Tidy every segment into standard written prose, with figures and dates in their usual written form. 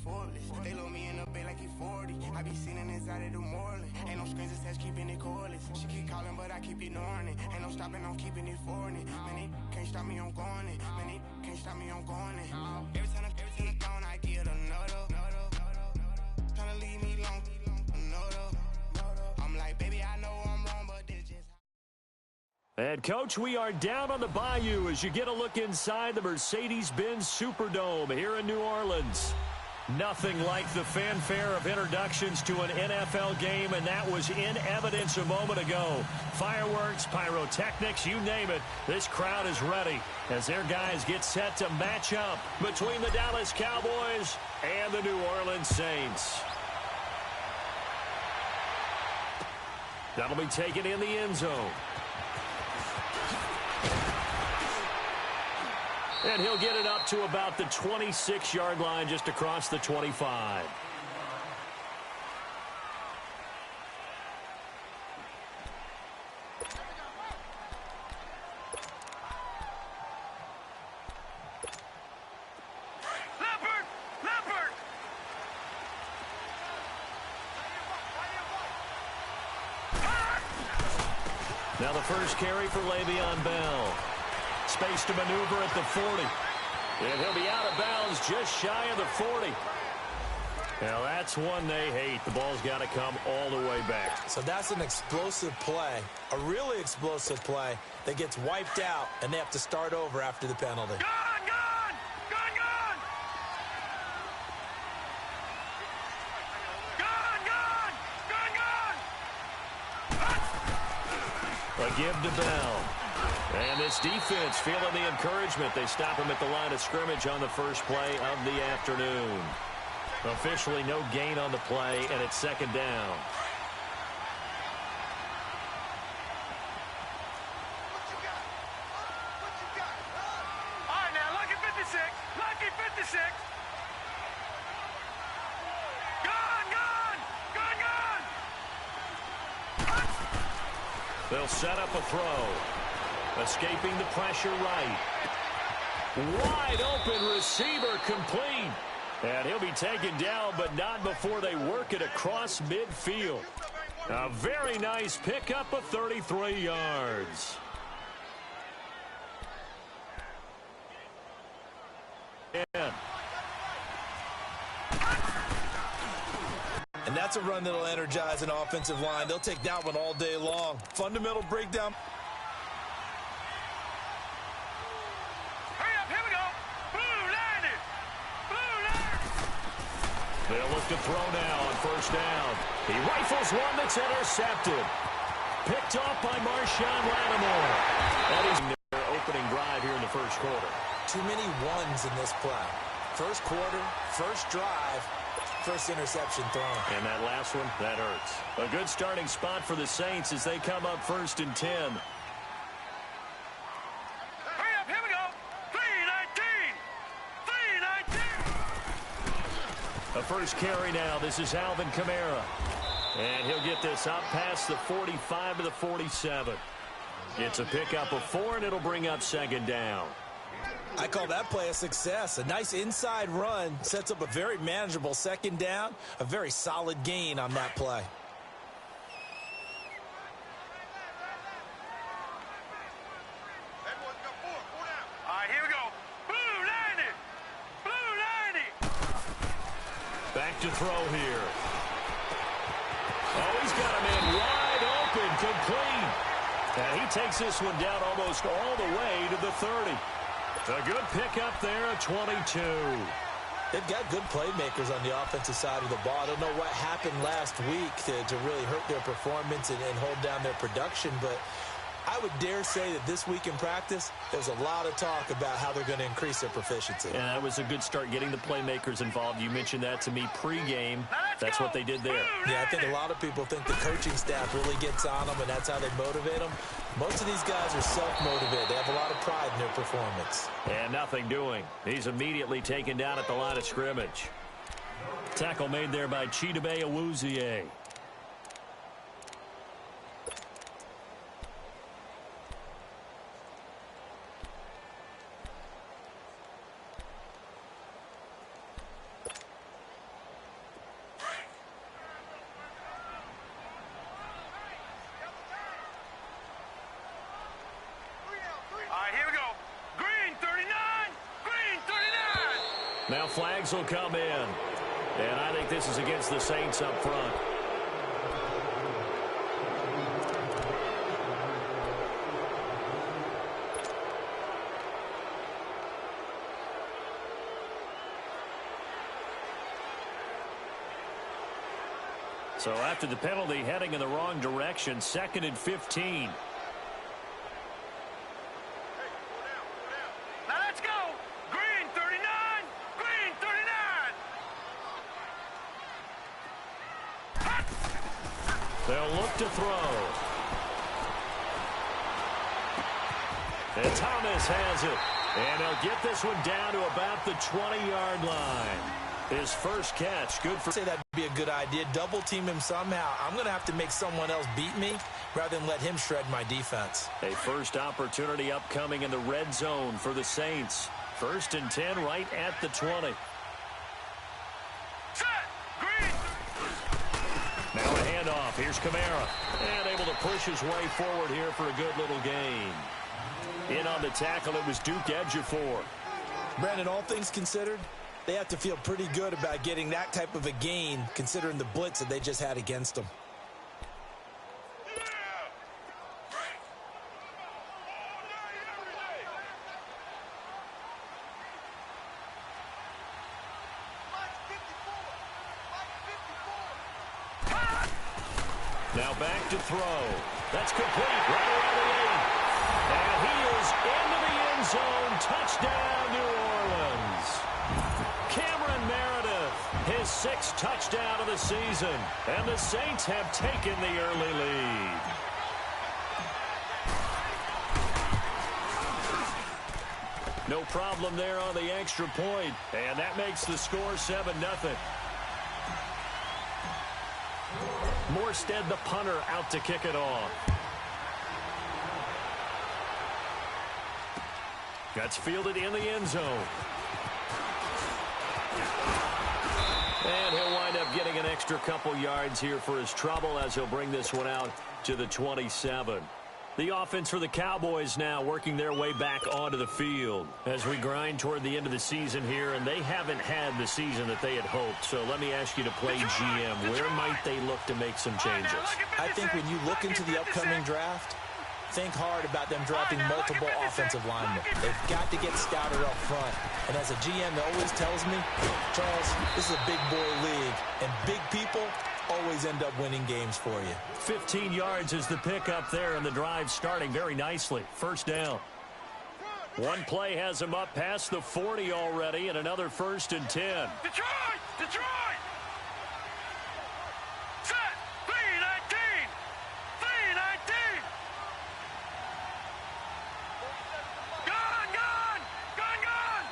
forkless. They load me in the bay like he 40. I be sitting inside of the Moreland. Ain't no screens attached, keeping it cordless. She keep calling, but I keep ignoring it. Ain't no stopping, I'm keeping it foreign it. Man, they can't stop me, I'm going it. Man, they can't stop me, I'm going it. Every time I'm gone, I get another. Tryna leave me long, another. I'm like, baby, I know I'm wrong, but this just... And, Coach, we are down on the bayou as you get a look inside the Mercedes-Benz Superdome here in New Orleans. Nothing like the fanfare of introductions to an NFL game, and that was in evidence a moment ago. Fireworks, pyrotechnics, you name it. This crowd is ready as their guys get set to match up between the Dallas Cowboys and the New Orleans Saints. That'll be taken in the end zone. And he'll get it up to about the 26-yard line just across the 25. Now the first carry for Le'Veon Bell. Space to maneuver at the 40. And he'll be out of bounds just shy of the 40. Now that's one they hate. The ball's got to come all the way back. So that's an explosive play, a really explosive play that gets wiped out, and they have to start over after the penalty. Gone, gone! Gone, gone! Gone, gone! Gone, gone! A give to Bell. And this defense feeling the encouragement. They stop him at the line of scrimmage on the first play of the afternoon. Officially no gain on the play, and it's second down. All right, now, lucky 56. Lucky 56. Gone, gone! Gone, gone! They'll set up a throw. Escaping the pressure right. Wide open receiver complete. And he'll be taken down, but not before they work it across midfield. A very nice pickup of 33 yards. And that's a run that'll energize an offensive line. They'll take that one all day long. Fundamental breakdown. They'll look to throw now on first down. He rifles one that's intercepted. Picked off by Marshawn Lattimore. That is their opening drive here in the first quarter. Too many ones in this play. First quarter, first drive, first interception thrown. And that last one, that hurts. A good starting spot for the Saints as they come up 1st and 10. The first carry now. This is Alvin Kamara. And he'll get this up past the 45 to the 47. It's a pickup of 4, and it'll bring up second down. I call that play a success. A nice inside run sets up a very manageable second down. A very solid gain on that play. All right, here we go. Blue 90! Blue 90! Back to throw here. Oh, he's got a man wide open, complete. And he takes this one down almost all the way to the 30. A good pickup there at 22. They've got good playmakers on the offensive side of the ball. I don't know what happened last week to really hurt their performance and hold down their production, but I would dare say that this week in practice, there's a lot of talk about how they're going to increase their proficiency. And that was a good start getting the playmakers involved. You mentioned that to me pregame. That's what they did there. Yeah, I think a lot of people think the coaching staff really gets on them, and that's how they motivate them. Most of these guys are self-motivated. They have a lot of pride in their performance. And nothing doing. He's immediately taken down at the line of scrimmage. Tackle made there by Chidobe Awuzie. Now flags will come in. And I think this is against the Saints up front. So after the penalty, heading in the wrong direction, 2nd and 15. Now let's go. Green 39. Green 39. They'll look to throw. And Thomas has it. And they'll get this one down to about the 20-yard line. His first catch, good for... I'd say that'd be a good idea. Double team him somehow. I'm going to have to make someone else beat me rather than let him shred my defense. A first opportunity upcoming in the red zone for the Saints. 1st and 10 right at the 20. Set. Green. Now a handoff. Here's Kamara. And able to push his way forward here for a good little gain. In on the tackle, it was Duke Ejiofor. Brandon, all things considered, they have to feel pretty good about getting that type of a gain considering the blitz that they just had against them. Now back to throw. That's complete right around the 8. And he is into the end zone. Touchdown, New Orleans. Cameron Meredith, his 6th touchdown of the season. And the Saints have taken the early lead. No problem there on the extra point. And that makes the score 7-0. Morstead, the punter, out to kick it off. That's fielded in the end zone. And he'll wind up getting an extra couple yards here for his trouble as he'll bring this one out to the 27. The offense for the Cowboys now working their way back onto the field as we grind toward the end of the season here, and they haven't had the season that they had hoped. So let me ask you to play GM. Where might they look to make some changes? I think when you look into the upcoming draft, think hard about them drafting multiple offensive linemen. They've got to get stouter up front. And as a GM that always tells me, Charles, this is a big boy league, and big people always end up winning games for you. 15 yards is the pickup there, and the drive starting very nicely. First down. One play has him up past the 40 already, and another 1st and 10. Detroit! Detroit! Set! 3-19! 3-19! Gone! Gone! Gone! Gone!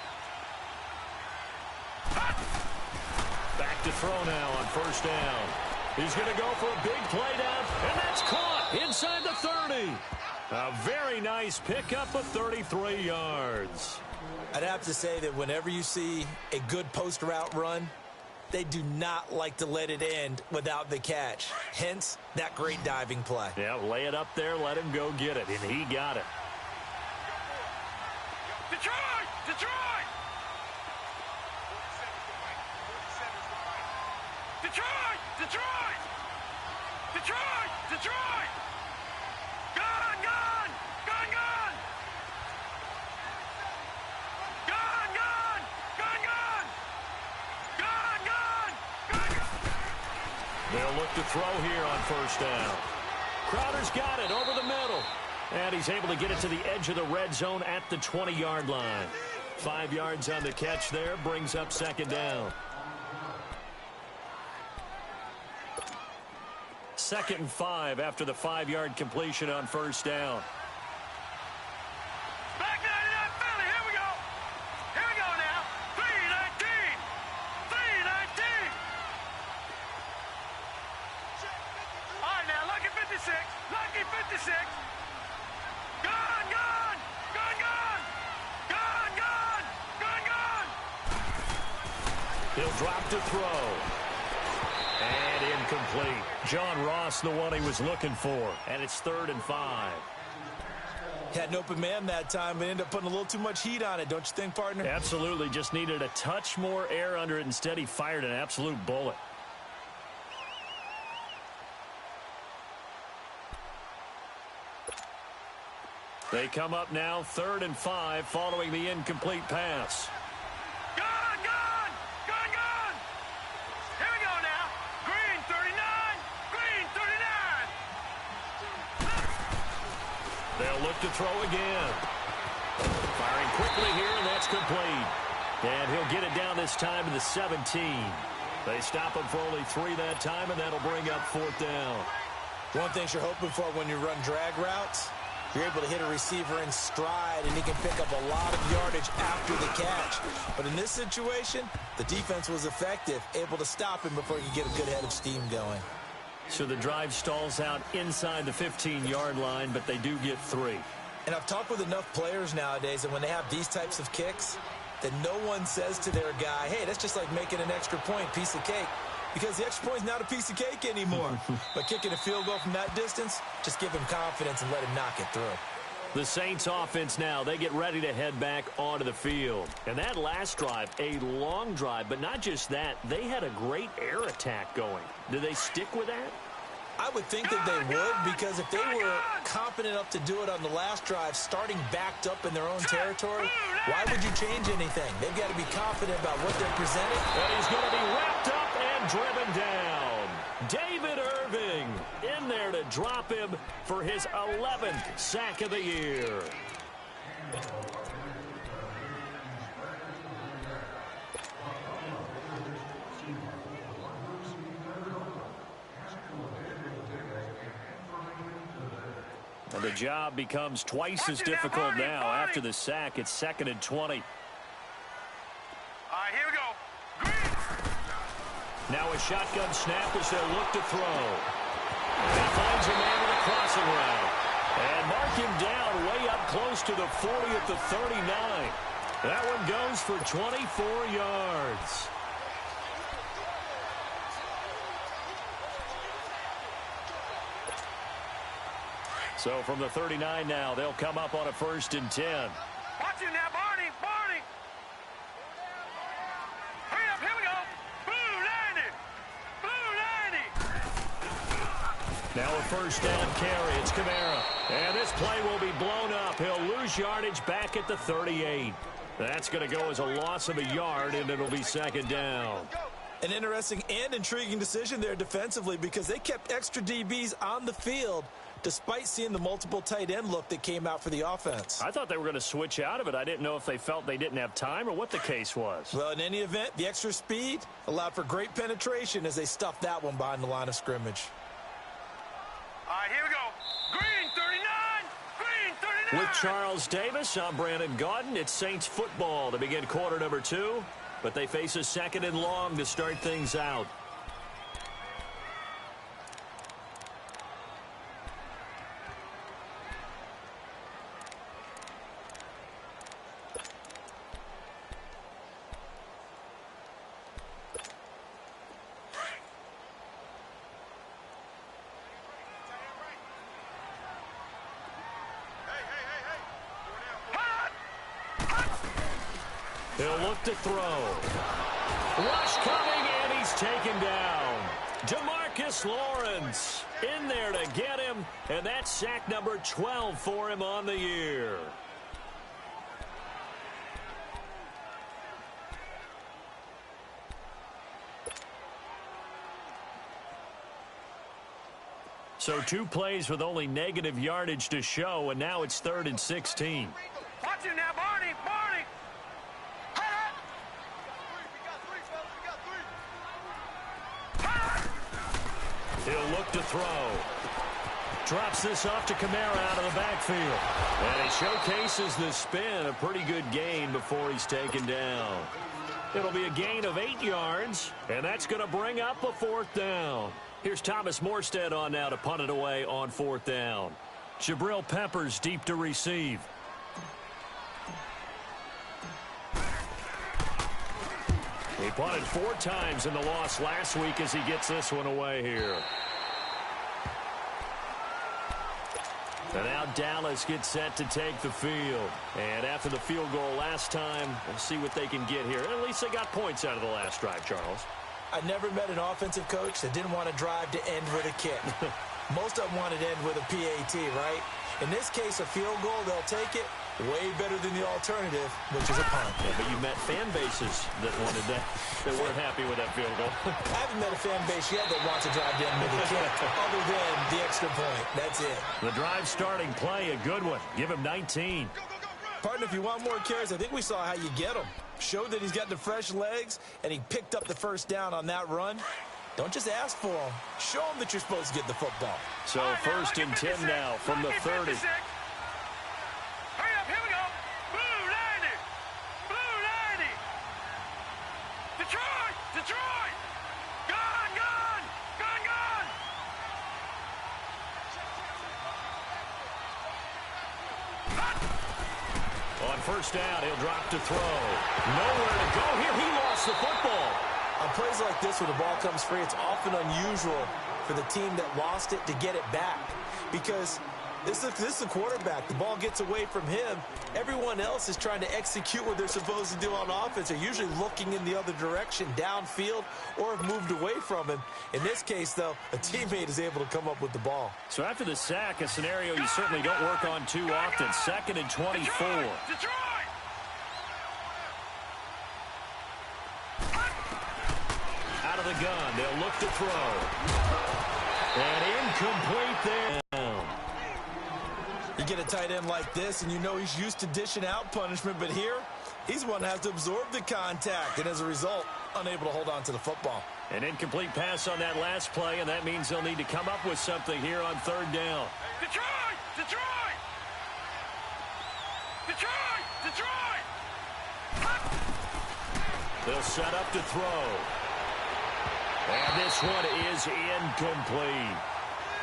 Back to throw now on 1st down. He's going to go for a big play down, and that's caught inside the 30. A very nice pickup of 33 yards. I'd have to say that whenever you see a good post route run, they do not like to let it end without the catch. Hence, that great diving play. Yeah, lay it up there, let him go get it, and he got it. Detroit! Detroit! Detroit! Detroit! Detroit! Detroit! Gone! Gone! Gone! Gone! Gone! Gone! Gone! Gone! Gone! Gone! Gone! They'll look to throw here on 1st down. Crowder's got it over the middle. And he's able to get it to the edge of the red zone at the 20-yard line. 5 yards on the catch there, brings up 2nd down. 2nd and 5 after the 5-yard completion on 1st down. Back 99 Philly, here we go. Here we go now. 3-19. 3-19. All right, now, lucky 56. Lucky 56. Gone, gone. Gone, gone. Gone, gone. Gone, gone. He'll drop to throw. And incomplete. John Ross, the one he was looking for. And it's 3rd and 5. Had an open man that time, but ended up putting a little too much heat on it, don't you think, partner? Absolutely. Just needed a touch more air under it. Instead, he fired an absolute bullet. They come up now 3rd and 5 following the incomplete pass. Gone, gone, gone, gone. Here we go now. Green 39, green 39. They'll look to throw again. Firing quickly here, and that's complete. And he'll get it down this time to the 17. They stop him for only 3 that time, and that'll bring up 4th down. One thing you're hoping for when you run drag routes, you're able to hit a receiver in stride, and he can pick up a lot of yardage after the catch. But in this situation, the defense was effective, able to stop him before he could get a good head of steam going. So the drive stalls out inside the 15-yard line, but they do get 3. And I've talked with enough players nowadays, and when they have these types of kicks, that no one says to their guy, hey, that's just like making an extra point, piece of cake. Because the extra point is not a piece of cake anymore. But kicking a field goal from that distance, just give him confidence and let him knock it through. The Saints offense now, they get ready to head back onto the field. And that last drive, a long drive, but not just that, they had a great air attack going. Do they stick with that? I would think that they would, because if they were confident enough to do it on the last drive, starting backed up in their own territory, why would you change anything? They've got to be confident about what they're presenting. And he's going to be wrapped up and driven down. David Irving in there to drop him for his 11th sack of the year. And the job becomes twice as difficult now. After the sack, it's 2nd and 20. All right, here we go. Green. Now a shotgun snap as they'll look to throw. He finds a man with a crossing route. And mark him down way up close to the 40 at the 39. That one goes for 24 yards. So from the 39 now, they'll come up on a 1st and 10. Watch him now, Barney, Barney. Hurry up, here we go. Blue 90, Blue 90. Now a 1st down carry. It's Kamara. And this play will be blown up. He'll lose yardage back at the 38. That's going to go as a loss of a yard, and it'll be 2nd down. An interesting and intriguing decision there defensively, because they kept extra DBs on the field despite seeing the multiple tight end look that came out for the offense. I thought they were going to switch out of it. I didn't know if they felt they didn't have time or what the case was. Well, in any event, the extra speed allowed for great penetration as they stuffed that one behind the line of scrimmage. All right, here we go. Green 39, green 39. With Charles Davis, I'm Brandon Gaudin. It's Saints football to begin quarter number 2, but they face a 2nd and long to start things out. He'll look to throw. Rush coming, and he's taken down. DeMarcus Lawrence in there to get him, and that's sack number 12 for him on the year. So 2 plays with only negative yardage to show, and now it's 3rd and 16. Watch him now, Barney, Barney. He'll look to throw. Drops this off to Kamara out of the backfield. And he showcases the spin, a pretty good gain before he's taken down. It'll be a gain of 8 yards, and that's going to bring up a 4th down. Here's Thomas Morstead on now to punt it away on 4th down. Jabril Peppers deep to receive. He punted 4 times in the loss last week as he gets this one away here. And now Dallas gets set to take the field. And after the field goal last time, we'll see what they can get here. At least they got points out of the last drive, Charles. I never met an offensive coach that didn't want to drive to end with a kick. Most of them wanted to end with a PAT, right? In this case, a field goal, they'll take it. Way better than the alternative, which is a punt. Yeah, but you met fan bases that wanted that, that weren't happy with that field goal. I haven't met a fan base yet that wants to drive to end with a kick, other than the extra point. That's it. The drive starting play, a good one. Give him 19. Partner, if you want more carries, I think we saw how you get him. Showed that he's got the fresh legs, and he picked up the first down on that run. Don't just ask for him. Show him that you're supposed to get the football. So first and 10 now from the 30. Hurry up, here we go. Blue 90. Blue 90. Detroit, Detroit. Gone, gone, gone, gone. On first down, he'll drop to throw. Nowhere to go here. He lost the football. On plays like this where the ball comes free, it's often unusual for the team that lost it to get it back. Because this is the quarterback. The ball gets away from him. Everyone else is trying to execute what they're supposed to do on offense. They're usually looking in the other direction, downfield, or have moved away from him. In this case, though, a teammate is able to come up with the ball. So after the sack, a scenario you certainly don't work on too often. Second and 24. Detroit. Out of the gun, they'll look to throw. And incomplete there. You get a tight end like this, and you know he's used to dishing out punishment, but here, he's one that has to absorb the contact, and as a result, unable to hold on to the football. An incomplete pass on that last play, and that means they'll need to come up with something here on third down. Detroit, Detroit. Detroit, Detroit. They'll set up to throw. And this one is incomplete.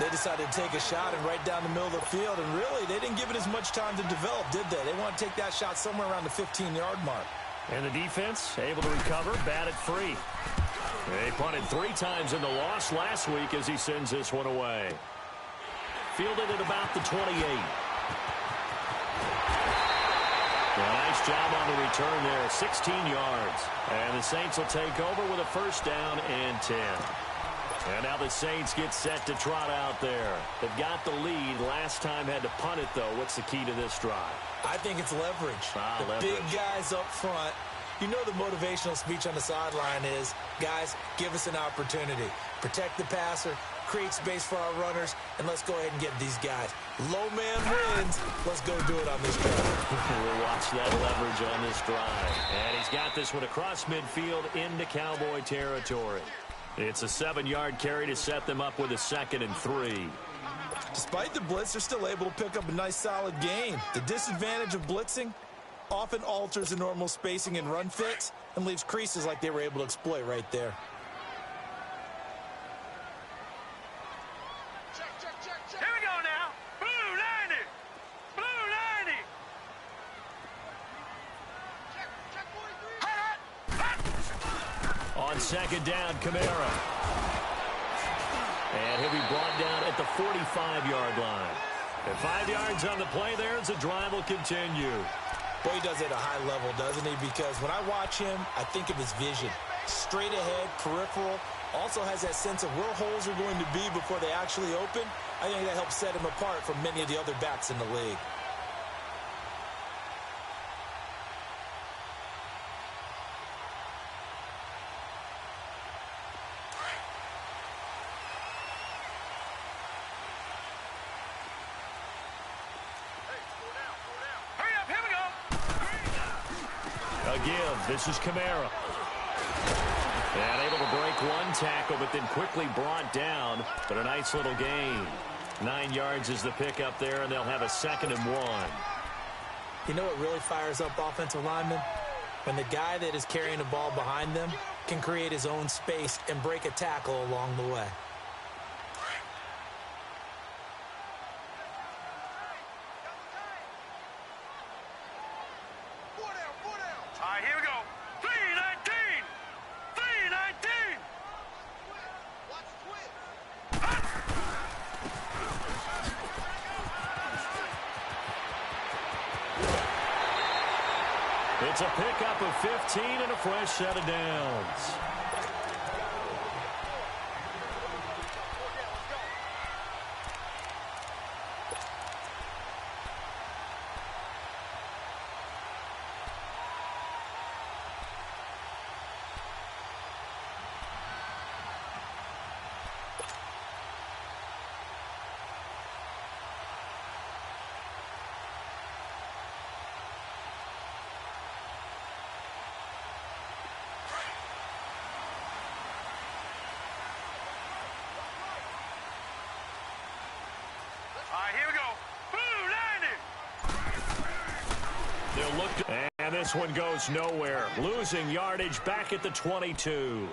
They decided to take a shot and right down the middle of the field, and really, they didn't give it as much time to develop, did they? They want to take that shot somewhere around the 15-yard mark. And the defense able to recover, bat it free. They punted 3 times in the loss last week as he sends this one away. Fielded at about the 28. Nice job on the return there, 16 yards. And the Saints will take over with a first down and 10. And now the Saints get set to trot out there. They've got the lead. Last time had to punt it, though. What's the key to this drive? I think it's leverage. The big guys up front. You know the motivational speech on the sideline is, guys, give us an opportunity. Protect the passer, create space for our runners, and let's go ahead and get these guys. Low man wins. Let's go do it on this drive. We'll watch that leverage on this drive. And he's got this one across midfield into Cowboy territory. It's a 7-yard carry to set them up with a 2nd and 3. Despite the blitz, they're still able to pick up a nice solid gain. The disadvantage of blitzing often alters the normal spacing and run fits and leaves creases like they were able to exploit right there. Here we go now. Blue 90. Blue 90. On second down, Kamara. And he'll be brought down at the 45-yard line. And 5 yards on the play there as the drive will continue. Boy, he does it at a high level, doesn't he? Because when I watch him, I think of his vision. Straight ahead, peripheral. Also has that sense of where holes are going to be before they actually open. I think that helps set him apart from many of the other backs in the league. This is Kamara. And able to break one tackle, but then quickly brought down. But a nice little gain. 9 yards is the pickup there, and they'll have a 2nd and 1. You know what really fires up offensive linemen? When the guy that is carrying the ball behind them can create his own space and break a tackle along the way. All right, here we go. 319. 319. It's a pickup of 15 and a fresh set of downs. All right, here we go. Blue landed. They'll look to, and this one goes nowhere. Losing yardage back at the 22.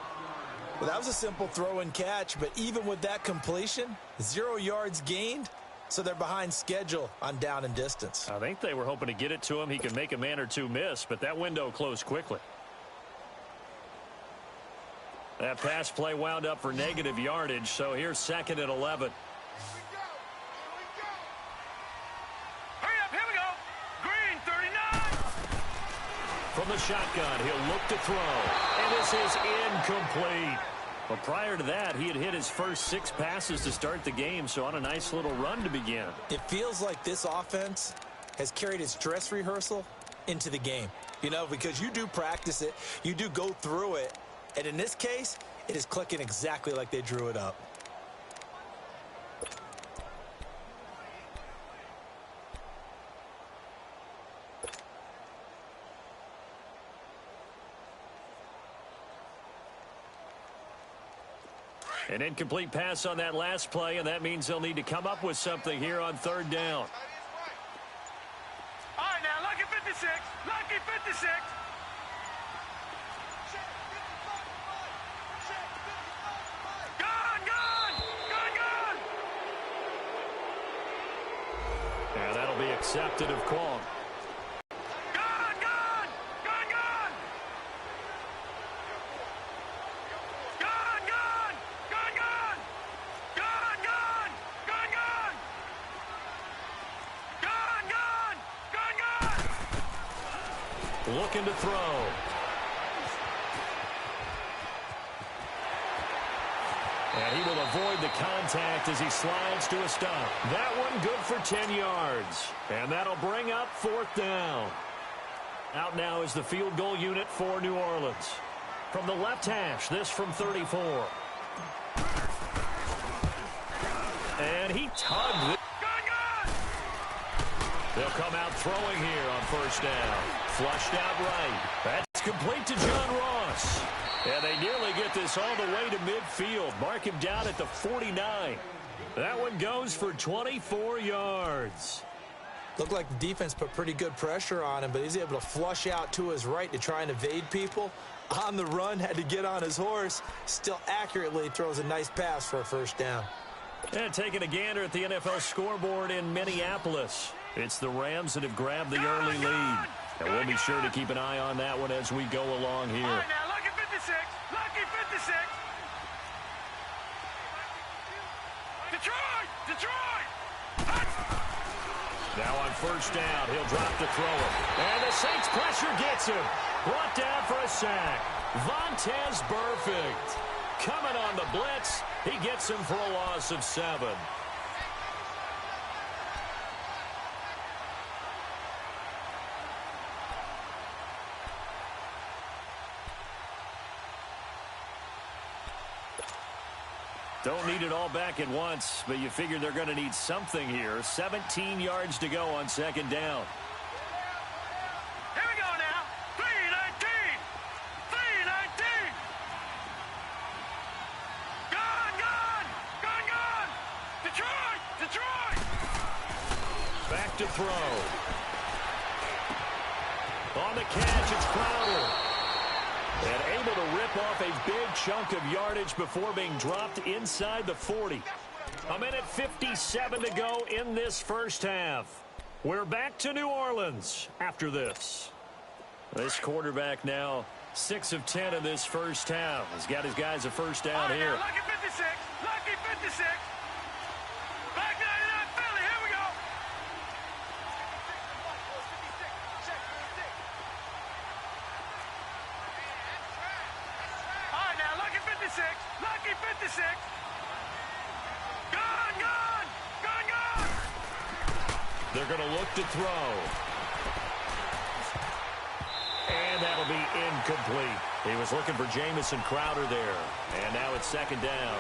Well, that was a simple throw and catch, but even with that completion, 0 yards gained, so they're behind schedule on down and distance. I think they were hoping to get it to him. He could make a man or two miss, but that window closed quickly. That pass play wound up for negative yardage, so here's 2nd and 11. From the shotgun, he'll look to throw, and this is incomplete. But prior to that, he had hit his first 6 passes to start the game, so on a nice little run to begin. It feels like this offense has carried its dress rehearsal into the game. You know, because you do practice it, you do go through it, and in this case, it is clicking exactly like they drew it up. An incomplete pass on that last play, and that means they'll need to come up with something here on 3rd down. All right, now, lucky 56. Lucky 56. Gone, gone, gone, gone. And that'll be accepted of Kwong. Gone, gone, gone, gone. Gone, gone, gone, gone. Gone, gone, gone, gone. Gone, gone, gone, gone. Looking to throw. And he will avoid the contact as he slides to a stop. That one good for 10 yards. And that'll bring up 4th down. Out now is the field goal unit for New Orleans. From the left hash, this from 34. And he tugged it. They'll come out throwing here on 1st down. Flushed out right. That's complete to John Ross. And they nearly get this all the way to midfield. Mark him down at the 49. That one goes for 24 yards. Looked like the defense put pretty good pressure on him, but he's able to flush out to his right to try and evade people. On the run, had to get on his horse. Still accurately throws a nice pass for a 1st down. And taking a gander at the NFL scoreboard in Minneapolis. It's the Rams that have grabbed the early lead. And we'll be sure to keep an eye on that one as we go along here. All right, now, lucky 56. Lucky 56. Detroit! Detroit! Now on 1st down, he'll drop to throw it. And the Saints pressure gets him. Brought down for a sack. Vontaze Burfict. Coming on the blitz. He gets him for a loss of 7. Don't need it all back at once, but you figure they're going to need something here. 17 yards to go on 2nd down. Here we go now. 3-19. 3-19. Gone, gone, gone, gone. Detroit, Detroit. Back to throw. On the catch, it's Crowder. And able to rip off a big chunk of yardage before being dropped inside the 40. A minute 57 to go in this 1st half. We're back to New Orleans after this. This quarterback now 6 of 10 in this 1st half. He's got his guys a 1st down Right, here. now, lucky 56. Lucky 56. Back 99 Philly. Here we go. 56. Lucky 56. Gone, gone, gone, gone. They're going to look to throw. And that'll be incomplete. He was looking for Jamison Crowder there. And now it's second down.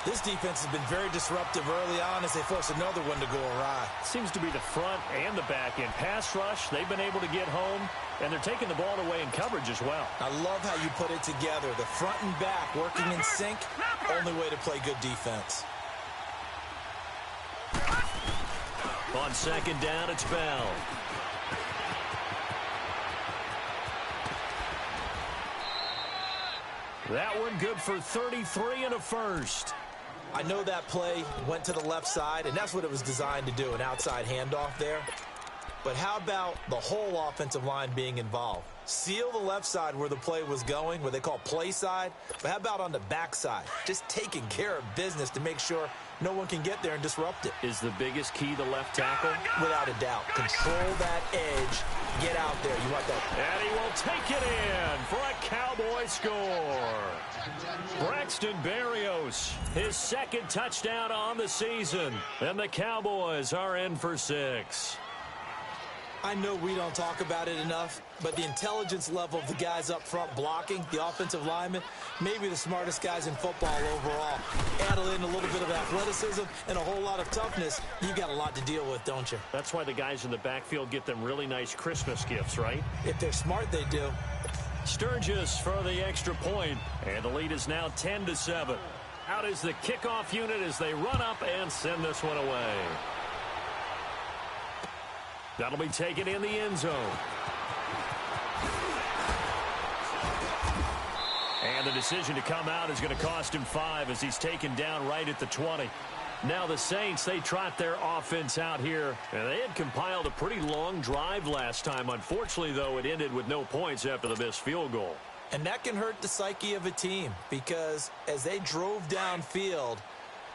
This defense has been very disruptive early on as they force another one to go awry. Seems to be the front and the back end. Pass rush, they've been able to get home, and they're taking the ball away in coverage as well. I love how you put it together. The front and back working in sync, only way to play good defense. On second down, it's Bell. That one good for 33 and a first. I know that play went to the left side, and that's what it was designed to do, an outside handoff there. But how about the whole offensive line being involved? Seal the left side where the play was going, what they call play side. But how about on the back side? Just taking care of business to make sure no one can get there and disrupt it. Is the biggest key the left tackle? Without a doubt. Control that edge. Get out there. You want that. And he will take it in for a Cowboy score. Braxton Berrios, his second touchdown on the season. And the Cowboys are in for 6. I know we don't talk about it enough, but the intelligence level of the guys up front blocking, the offensive linemen, maybe the smartest guys in football overall. Add in a little bit of athleticism and a whole lot of toughness, you got a lot to deal with, don't you? That's why the guys in the backfield get them really nice Christmas gifts, right? If they're smart, they do. Sturgis for the extra point, and the lead is now 10-7. Out is the kickoff unit as they run up and send this one away. That'll be taken in the end zone. And the decision to come out is going to cost him 5 as he's taken down right at the 20. Now the Saints, they trot their offense out here. And they had compiled a pretty long drive last time. Unfortunately, though, it ended with no points after the missed field goal. And that can hurt the psyche of a team because as they drove downfield,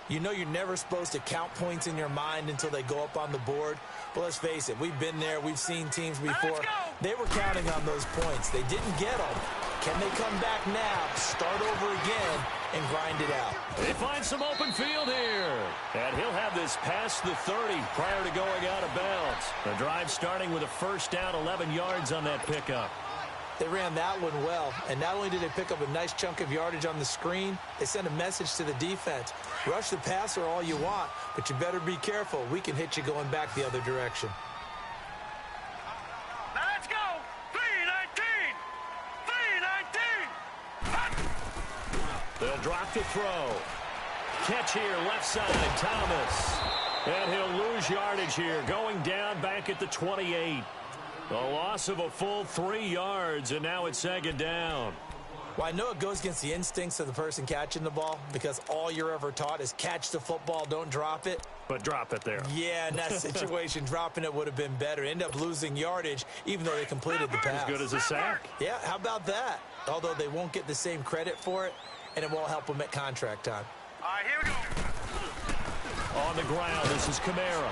you know you're never supposed to count points in your mind until they go up on the board. But let's face it, we've been there. We've seen teams before. They were counting on those points. They didn't get them. Can they come back now, start over again, and grind it out? They find some open field here. And he'll have this past the 30 prior to going out of bounds. The drive starting with a first down, 11 yards on that pickup. They ran that one well, and not only did they pick up a nice chunk of yardage on the screen, they sent a message to the defense. Rush the passer all you want, but you better be careful. We can hit you going back the other direction. Let's go. 319. 319. They'll drop the throw. Catch here, left side, Thomas. And he'll lose yardage here, going down back at the 28. The loss of a full 3 yards, and now it's second down. Well, I know it goes against the instincts of the person catching the ball because all you're ever taught is catch the football, don't drop it. But drop it there. Yeah, in that situation, dropping it would have been better. End up losing yardage, even though they completed the pass. As good as a sack. Yeah, how about that? Although they won't get the same credit for it, and it won't help them at contract time. All right, here we go. On the ground, this is Kamara.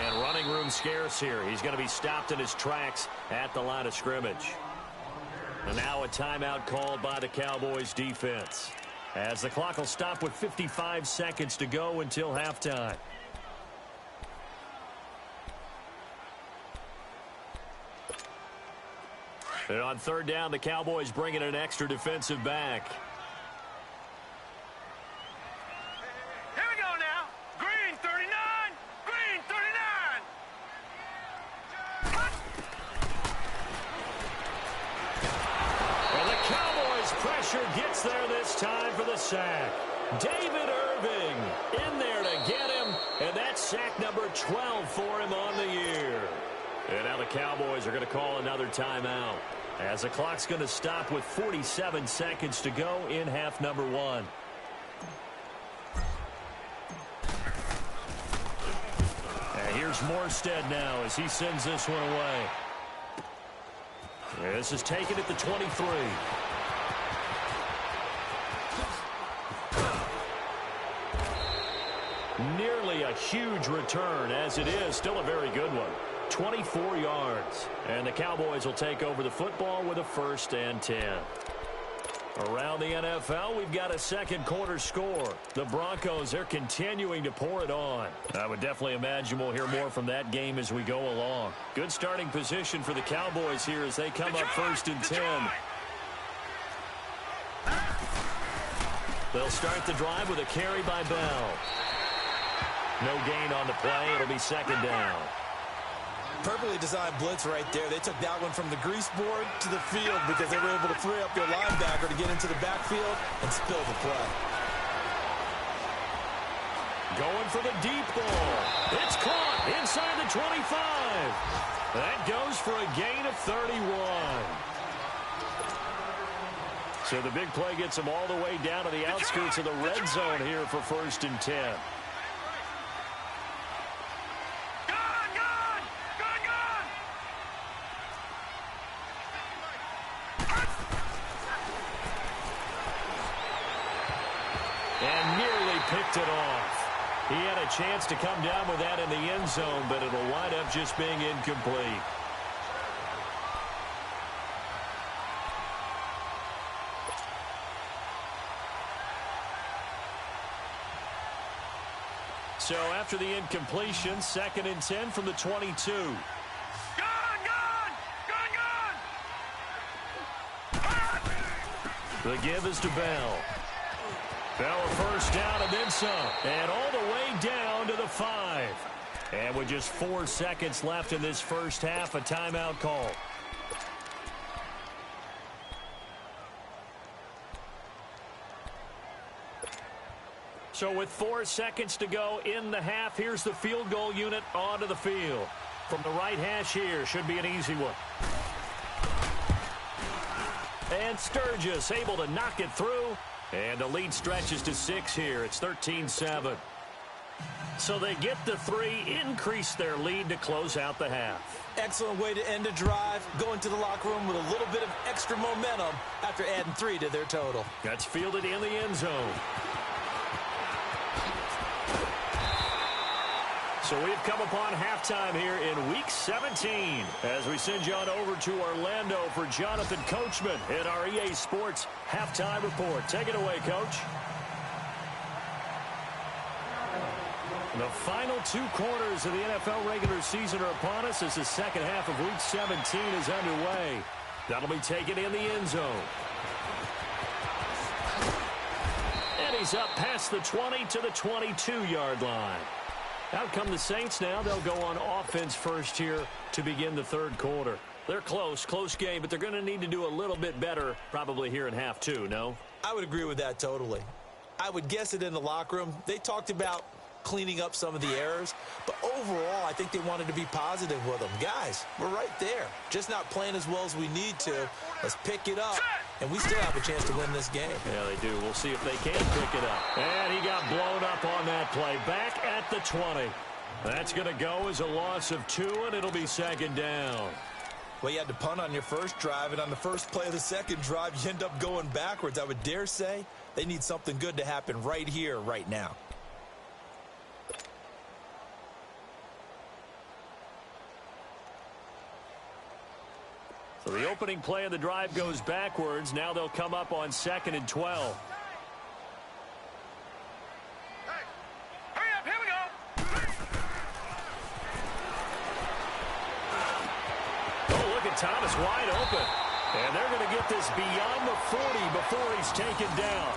And running room scarce here. He's going to be stopped in his tracks at the line of scrimmage. And now a timeout called by the Cowboys defense, as the clock will stop with 55 seconds to go until halftime. And on third down, the Cowboys bring in an extra defensive back. Here we go now. Green 39. Green 39. And the Cowboys pressure gets there this time for the sack. David Irving in there to get him, and that's sack number 12 for him on the year. And now the Cowboys are going to call another timeout, as the clock's going to stop with 47 seconds to go in half number 1. And here's Morstead now as he sends this one away. This is taken at the 23. Nearly a huge return, as it is still a very good one. 24 yards. And the Cowboys will take over the football with a 1st and 10. Around the NFL, we've got a second quarter score. The Broncos, they're continuing to pour it on. I would definitely imagine we'll hear more from that game as we go along. Good starting position for the Cowboys here as they come up first and 10. They'll start the drive with a carry by Bell. No gain on the play. It'll be second down. Perfectly designed blitz right there. They took that one from the grease board to the field because they were able to free up their linebacker to get into the backfield and spill the play. Going for the deep ball. It's caught inside the 25. That goes for a gain of 31. So the big play gets them all the way down to the outskirts of the red zone here for first and 10. And nearly picked it off. He had a chance to come down with that in the end zone, but it'll wind up just being incomplete. So after the incompletion, second and 10 from the 22. The give is to Bell. Bell a first down and then some. And all the way down to the 5. And with just 4 seconds left in this first half, a timeout call. So with 4 seconds to go in the half, here's the field goal unit onto the field. From the right hash here, should be an easy one. And Sturgis able to knock it through. And the lead stretches to 6 here. It's 13-7. So they get the 3, increase their lead to close out the half. Excellent way to end a drive. Go into the locker room with a little bit of extra momentum after adding 3 to their total. That's fielded in the end zone. So we've come upon halftime here in Week 17 as we send you on over to Orlando for Jonathan Coachman in our EA Sports Halftime Report. Take it away, Coach. The final 2 quarters of the NFL regular season are upon us as the second half of Week 17 is underway. That'll be taken in the end zone. And he's up past the 20 to the 22-yard line. Out come the Saints now. They'll go on offense first here to begin the third quarter. They're close game, but they're going to need to do a little bit better probably here in half 2, no? I would agree with that totally. I would guess it in the locker room. They talked about cleaning up some of the errors, but overall, I think they wanted to be positive with them. Guys, we're right there. Just not playing as well as we need to. Let's pick it up, and we still have a chance to win this game. Yeah, they do. We'll see if they can pick it up. And he got blown up on that play. Back at the 20. That's going to go as a loss of 2, and it'll be second down. Well, you had to punt on your first drive, and on the first play of the second drive, you end up going backwards. I would dare say they need something good to happen right here, right now. So the opening play of the drive goes backwards. Now they'll come up on 2nd and 12. Hey, hurry up, here we go. Oh, look at Thomas wide open. And they're going to get this beyond the 40 before he's taken down.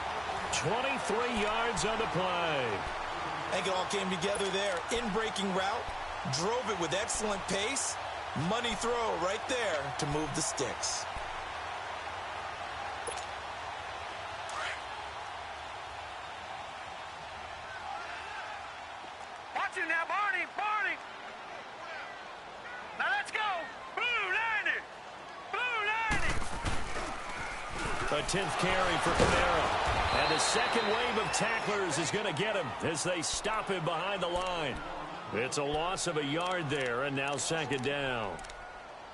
23 yards on the play. I think it all came together there. In-breaking route, drove it with excellent pace. Money throw right there to move the sticks. Watch it now, Barney. Now let's go. Blue 90. Blue 90. A 10th carry for Kamara. And the second wave of tacklers is going to get him as they stop him behind the line. It's a loss of a yard there, and now second down.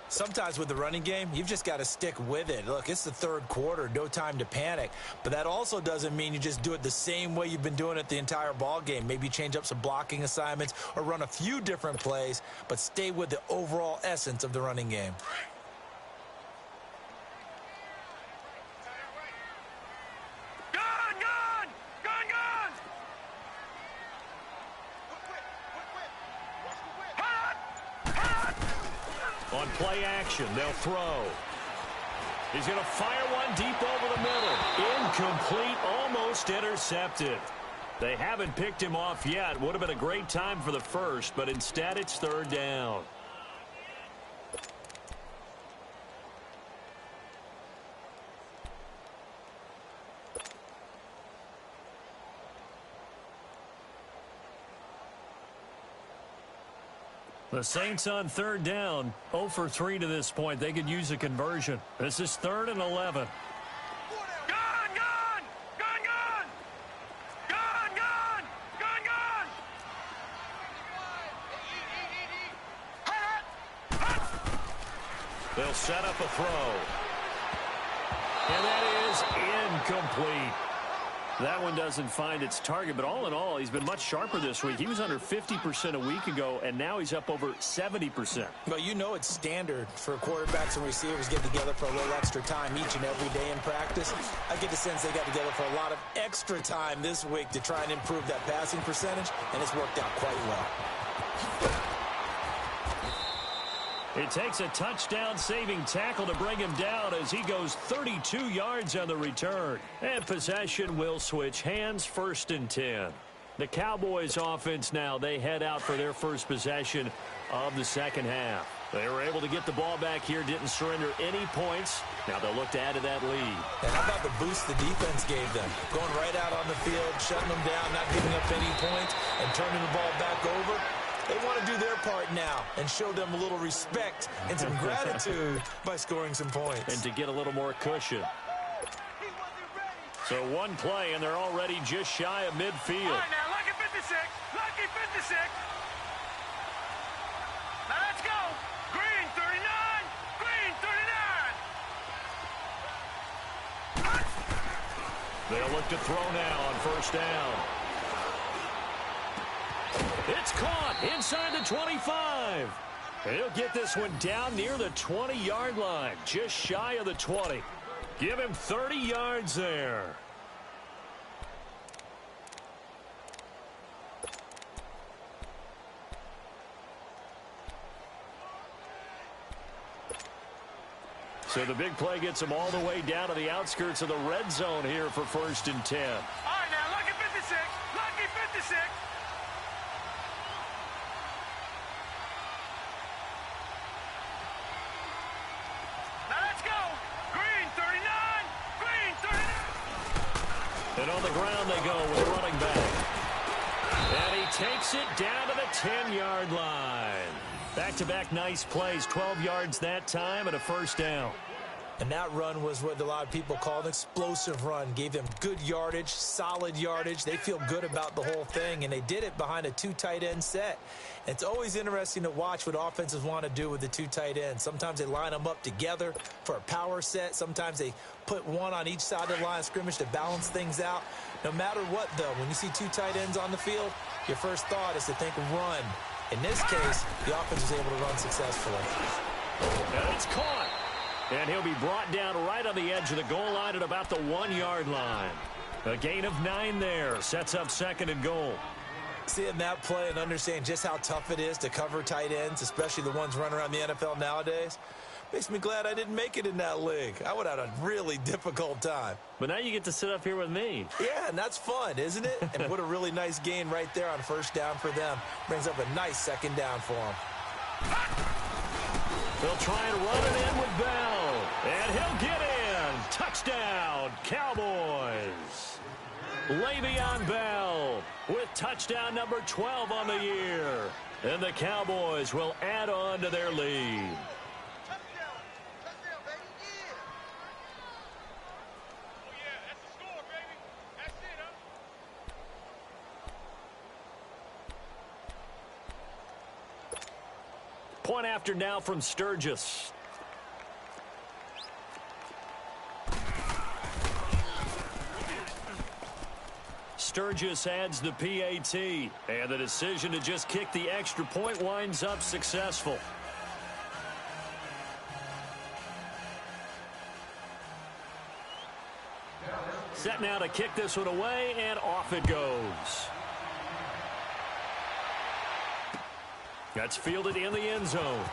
Sometimes with the running game, you've just got to stick with it. Look, it's the third quarter, no time to panic. But that also doesn't mean you just do it the same way you've been doing it the entire ball game. Maybe change up some blocking assignments or run a few different plays, but stay with the overall essence of the running game. On play action, they'll throw. He's going to fire one deep over the middle. Incomplete, almost intercepted. They haven't picked him off yet. Would have been a great time for the first, but instead it's third down. The Saints on third down, 0 for 3 to this point. They could use a conversion. This is 3rd and 11. They'll set up a throw. And that is incomplete. That one doesn't find its target, but all in all, he's been much sharper this week. He was under 50% a week ago, and now he's up over 70%. Well, you know it's standard for quarterbacks and receivers get together for a little extra time each and every day in practice. I get the sense they got together for a lot of extra time this week to try and improve that passing percentage, and it's worked out quite well. It takes a touchdown-saving tackle to bring him down as he goes 32 yards on the return. And possession will switch hands, 1st and 10. The Cowboys offense now, they head out for their first possession of the second half. They were able to get the ball back here, didn't surrender any points. Now they'll look to add to that lead. And how about the boost the defense gave them? Going right out on the field, shutting them down, not giving up any points, and turning the ball back over. They want to do their part now and show them a little respect and some gratitude by scoring some points. And to get a little more cushion. So one play, and they're already just shy of midfield. All right, now, lucky 56. Lucky 56. Now, let's go. Green 39. Green 39. They'll look to throw now on 1st down. It's caught inside the 25. He'll get this one down near the 20-yard line, just shy of the 20. Give him 30 yards there. So the big play gets him all the way down to the outskirts of the red zone here for 1st and 10. All right, now, lucky 56. Lucky 56. And on the ground they go with a running back. And he takes it down to the 10-yard line. Back-to-back nice plays, 12 yards that time and a 1st down. And that run was what a lot of people call an explosive run. Gave them good yardage, solid yardage. They feel good about the whole thing, and they did it behind a 2 tight end set. It's always interesting to watch what offenses want to do with the 2 tight ends. Sometimes they line them up together for a power set. Sometimes they put one on each side of the line of scrimmage to balance things out. No matter what, though, when you see 2 tight ends on the field, your first thought is to think run. In this case, the offense was able to run successfully. And it's caught. And he'll be brought down right on the edge of the goal line at about the 1-yard line. A gain of 9 there. Sets up 2nd and goal. Seeing that play and understanding just how tough it is to cover tight ends, especially the ones running around the NFL nowadays, makes me glad I didn't make it in that league. I would have had a really difficult time. But now you get to sit up here with me. Yeah, and that's fun, isn't it? And what a really nice gain right there on 1st down for them. Brings up a nice 2nd down for them. They'll try and run it in with Bell. And he'll get in. Touchdown, Cowboys. Le'Veon Bell with touchdown number 12 on the year. And the Cowboys will add on to their lead. Point after now from Sturgis. Sturgis adds the PAT, and the decision to just kick the extra point winds up successful. Set now to kick this one away, and off it goes. That's fielded in the end zone.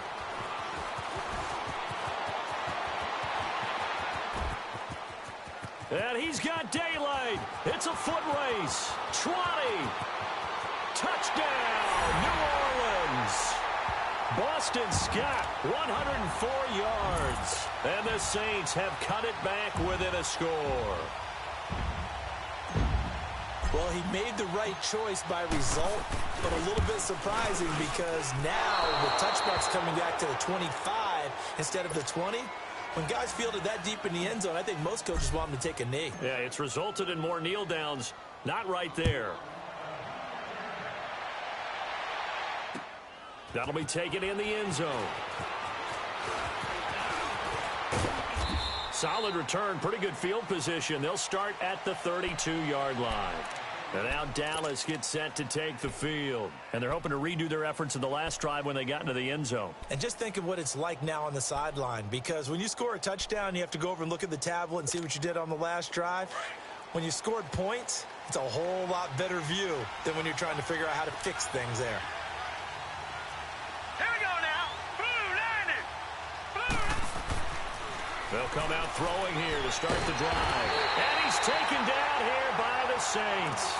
And he's got daylight. It's a foot race. 20. Touchdown, New Orleans. Boston Scott, 104 yards. And the Saints have cut it back within a score. Well, he made the right choice by result, but a little bit surprising because now with touch marks coming back to the 25 instead of the 20, when guys fielded that deep in the end zone, I think most coaches want them to take a knee. Yeah, it's resulted in more kneel downs. Not right there. That'll be taken in the end zone. Solid return, pretty good field position. They'll start at the 32-yard line. And now Dallas gets set to take the field. And they're hoping to redo their efforts in the last drive when they got into the end zone. And just think of what it's like now on the sideline, because when you score a touchdown, you have to go over and look at the tablet and see what you did on the last drive. When you scored points, it's a whole lot better view than when you're trying to figure out how to fix things there. Here we go now. Blue 90. Blue. They'll come out throwing here to start the drive. And he's taken down here by the Saints.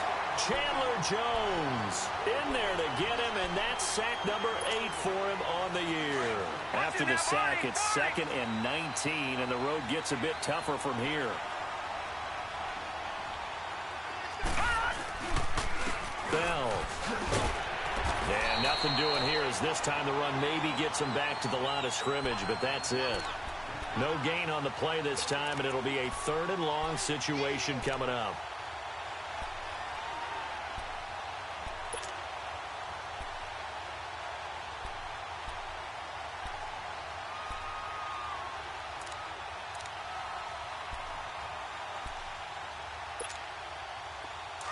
Chandler Jones in there to get him, and that's sack number 8 for him on the year. After the sack, it's 2nd and 19, and the road gets a bit tougher from here. Bell. And nothing doing here as this time the run maybe gets him back to the line of scrimmage, but that's it. No gain on the play this time, and it'll be a 3rd and long situation coming up.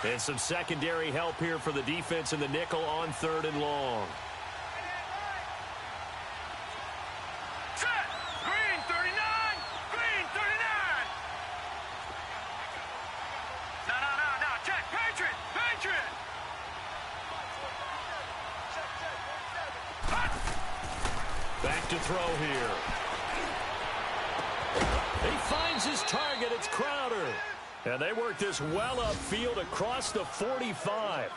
And some secondary help here for the defense in the nickel on 3rd and long. Set. Green 39. Green 39. No. Check. Patriot. Patriot. Back to throw here. He finds his target. It's Crowder. And they work this well upfield across the 45.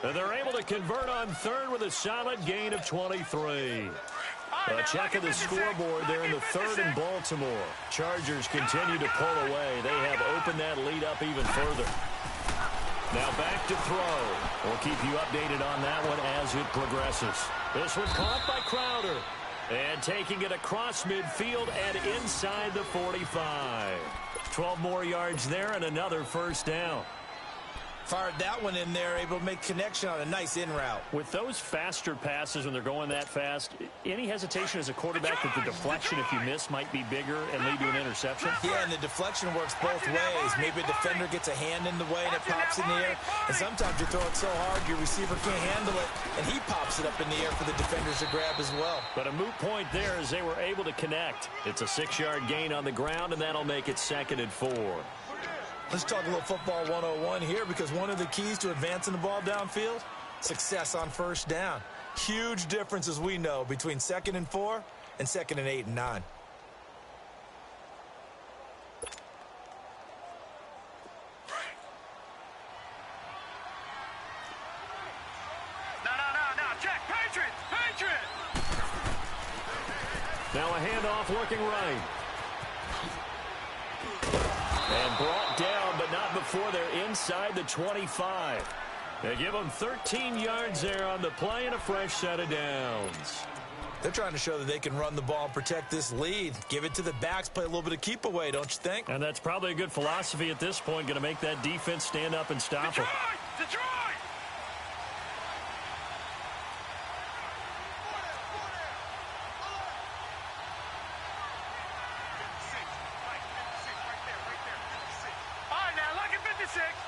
And they're able to convert on 3rd with a solid gain of 23. A check of the scoreboard there in the 3rd and Baltimore. Chargers continue to pull away. They have opened that lead up even further. Now back to throw. We'll keep you updated on that one as it progresses. This one caught by Crowder. And taking it across midfield and inside the 45. 12 more yards there and another 1st down. Fired that one in there, able to make connection on a nice in route. With those faster passes when they're going that fast, any hesitation as a quarterback that the deflection, if you miss, might be bigger and lead to an interception? Yeah, and the deflection works both ways. Maybe a defender gets a hand in the way and it pops in the air. And sometimes you throw it so hard your receiver can't handle it, and he pops it up in the air for the defenders to grab as well. But a moot point there as they were able to connect. It's a 6-yard gain on the ground, and that'll make it 2nd and 4. Let's talk a little football 101 here, because one of the keys to advancing the ball downfield, success on 1st down. Huge difference, as we know, between 2nd and 4 and 2nd and 8 and 9. No. Check. Patriot. Patriot. Now a handoff looking right. And brought down, but not before they're inside the 25. They give them 13 yards there on the play and a fresh set of downs. They're trying to show that they can run the ball and protect this lead. Give it to the backs, play a little bit of keep away, don't you think? And that's probably a good philosophy at this point, going to make that defense stand up and stop them. Detroit!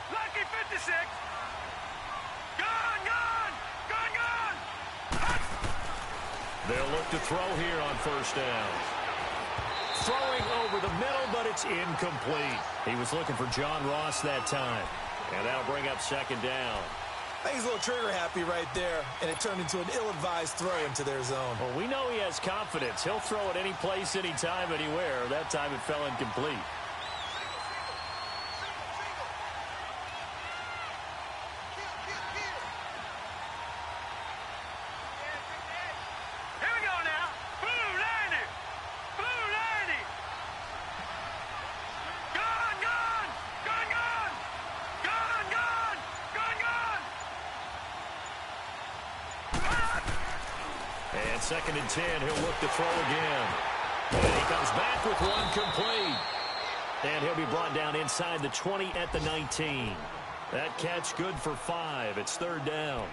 Lucky 56. Gone. They'll look to throw here on 1st down. Throwing over the middle, but it's incomplete. He was looking for John Ross that time. And that'll bring up 2nd down. I think he's a little trigger happy right there, and it turned into an ill-advised throw into their zone. Well, we know he has confidence. He'll throw it any place, anytime, anywhere. That time it fell incomplete. On 2nd and 10, he'll look to throw again. And he comes back with one complete. And he'll be brought down inside the 20 at the 19. That catch good for 5. It's 3rd down.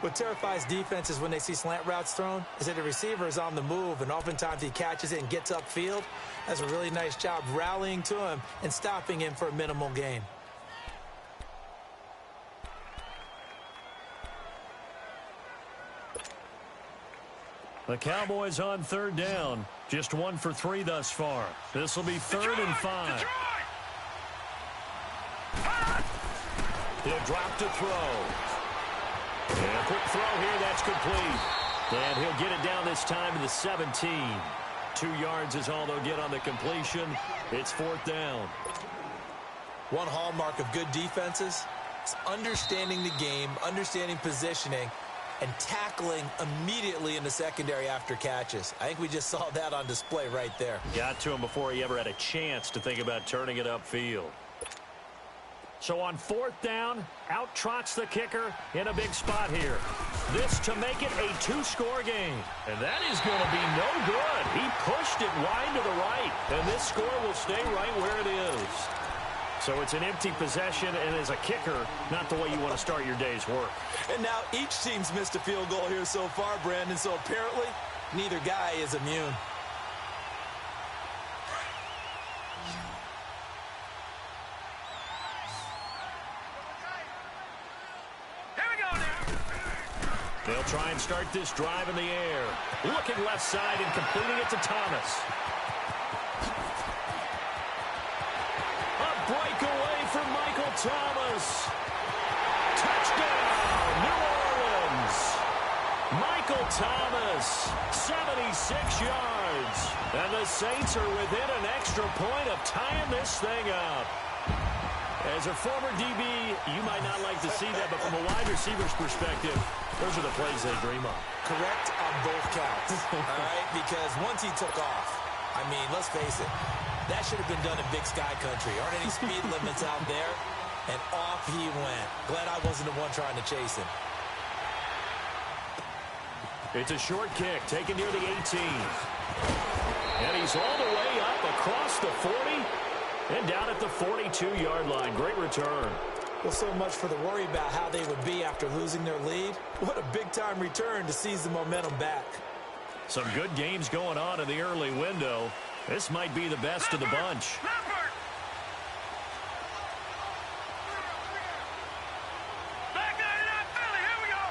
What terrifies defenses when they see slant routes thrown is that the receiver is on the move, and oftentimes he catches it and gets upfield. That's a really nice job rallying to him and stopping him for a minimal gain. The Cowboys on 3rd down. Just 1 for 3 thus far. This will be 3rd and 5. He'll drop to throw. And a quick throw here, that's complete. And he'll get it down this time to the 17. 2 yards is all they'll get on the completion. It's 4th down. One hallmark of good defenses is understanding the game, understanding positioning, and tackling immediately in the secondary after catches. I think we just saw that on display right there. Got to him before he ever had a chance to think about turning it upfield. So on 4th down, out trots the kicker in a big spot here. This to make it a 2-score game. And that is going to be no good. He pushed it wide to the right. And this score will stay right where it is. So it's an empty possession, and as a kicker, not the way you want to start your day's work. And now each team's missed a field goal here so far, Brandon, so apparently neither guy is immune. Here we go now. They'll try and start this drive in the air. Looking left side and completing it to Thomas. Breakaway from Michael Thomas. Touchdown, New Orleans. Michael Thomas, 76 yards. And the Saints are within an extra point of tying this thing up. As a former DB, you might not like to see that, but from a wide receiver's perspective, those are the plays they dream of. Correct on both counts, all right? Because once he took off, I mean, let's face it, that should have been done in Big Sky Country. Aren't any speed limits out there? And off he went. Glad I wasn't the one trying to chase him. It's a short kick taken near the 18. And he's all the way up across the 40 and down at the 42-yard line. Great return. Well, so much for the worry about how they would be after losing their lead. What a big-time return to seize the momentum back. Some good games going on in the early window. This might be the best of the bunch. Back 99 Philly, here we go.